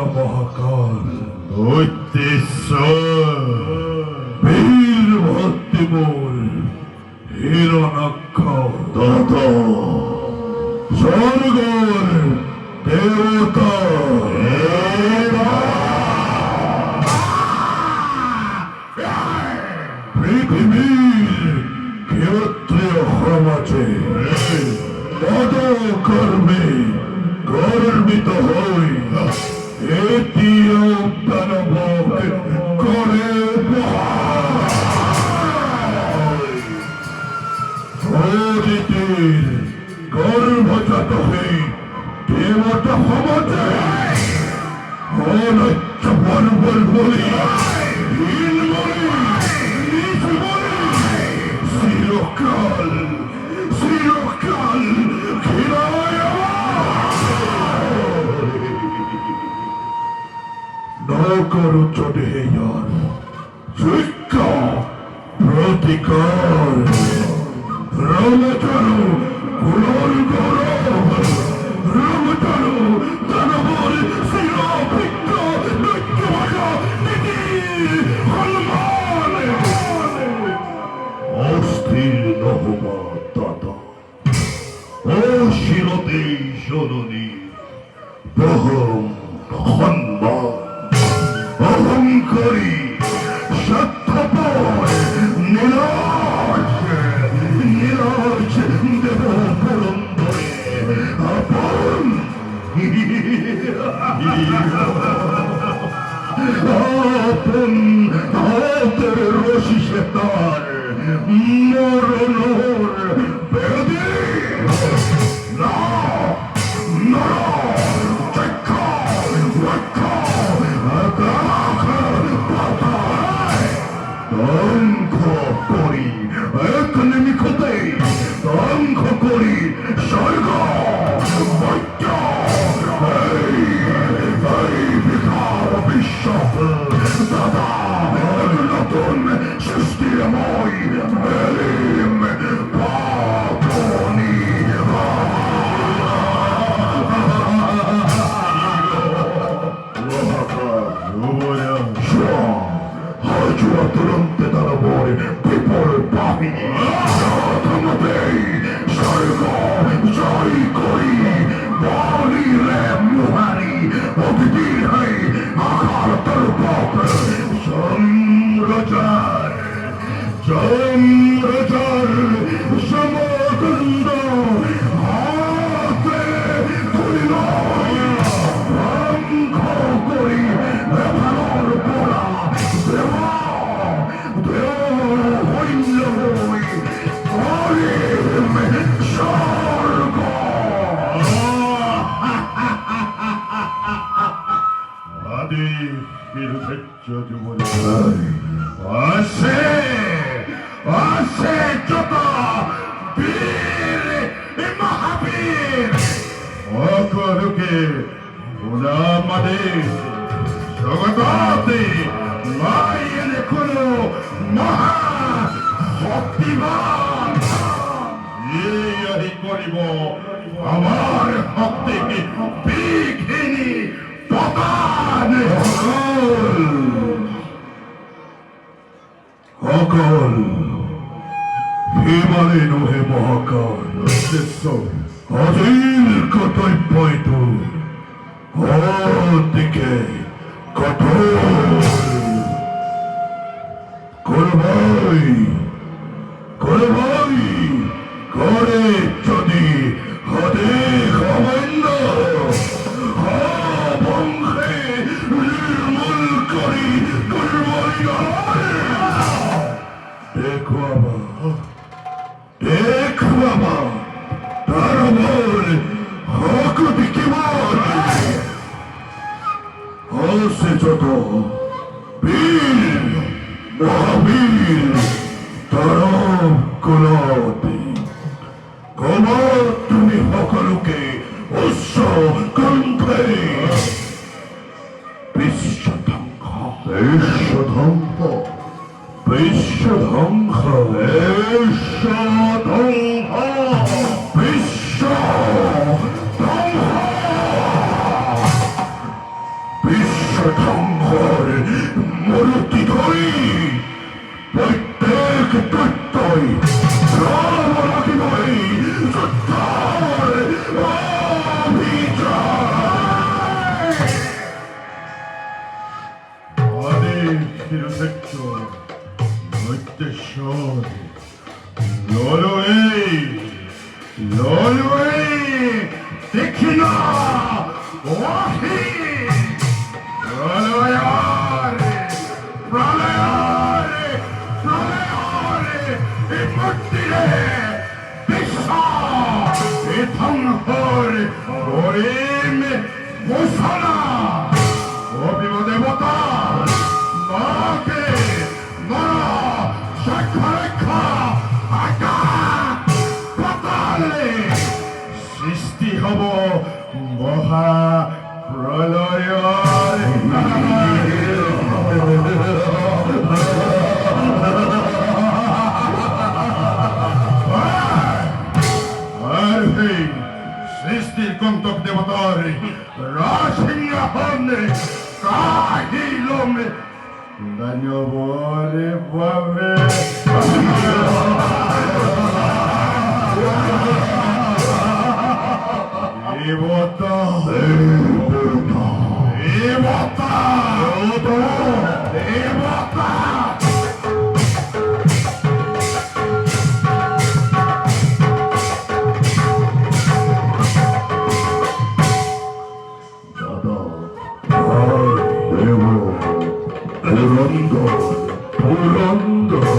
মহাকাল বীর ভক্তিমূল হিরণাক্ষ তত স্বর্গর দেবতা পৃথিবীর ক্ষত্রিয় সমাজে পদকর্মে গর্বিত হই এটিও দানব করে অদিতির গর্ভজাত হয়ে দেবতা সমাজে অনৈত্য বর্বর বলি চিরকাল চিরকাল নকর চড়েয়ার শিক্ষা প্রতিকার রমচারু কুলর গৌরব রমচারু দানবর শিরভিক্ষ নৈত্যভাষা হনুমান অস্থির নহবা দাদা ও শিরতে সদনী বহম হন্মান অহংকারী স্বার্থপর নিরাশ নিরাশ দেব পুরন্দরে আপন আপন হাতের রশিসে তার মরণর বেদে না না ধ্বংস করি এক নিমিষতে ধ্বংস করি স্বর্গ বিশ্ব দাদা নতুন সৃষ্টিময় পাপনি তুরন্তে দানবর বিপুল বাহিনী প্রথমতেই স্বর্গ জয় করি বলি রে মুহারি অতিথির হয়ে আকার তরুপ চন্দ্রচার চন্দ্রচার সমকুন্দ হাতে তুলিল ধ্বংস করি ভালোর পোড়া দেওয়া মহাবীর অকরুকে আমাদের জগতে মায়ের কোনো মহা শক্তিমান করিব আমার শক্তিকে বিঘিনি পতান সকল হিমালয় নহে মহাকাল অধীর কর্তব্যইটো দিকে কঠোর করবাই করবাই করে যদি হদে খবন্দ বংশে নির্মূল করি করবাই দেখবাবা দেখবাবা তার মন হক দিকিবার হসে যত বীর মহাবীর তরম কুলতি কমর তুমি সকলোকে উচ্চ কণ্ঠে বিশ্বধ্বংস বিশ্বধ্বংস বিশ্বধ্বংস বিশ্বধ্বংস বিশ্ব শতাংশৰ মূৰ্তি ধৰি প্ৰত্যেক তত্ত্বই ৰব লাগিবই যুদ্ধৰ অভিযান। আদি শিরসেক্ষ নৈত্যেশ্বর ললোই দেখি না ওহি প্রলয়ারে প্রলয়ারে প্রলয়ারে এই মূর্তিরে বিশ্ব এই ধ্বংসর গরিম ঘোষণা অভিব দেবতা মাকে নরা সাক্ষারেখা আকাশ পাতালে সৃষ্টি হব মহা প্রলয়ৰ। আর সেই সৃষ্টির কন্তক দেবতার রাজসিংহাসন কাহিলম দানবরে পাবে। দেবতা দেবতা দেবতা দেবতা পুরন্দর পুরন্দর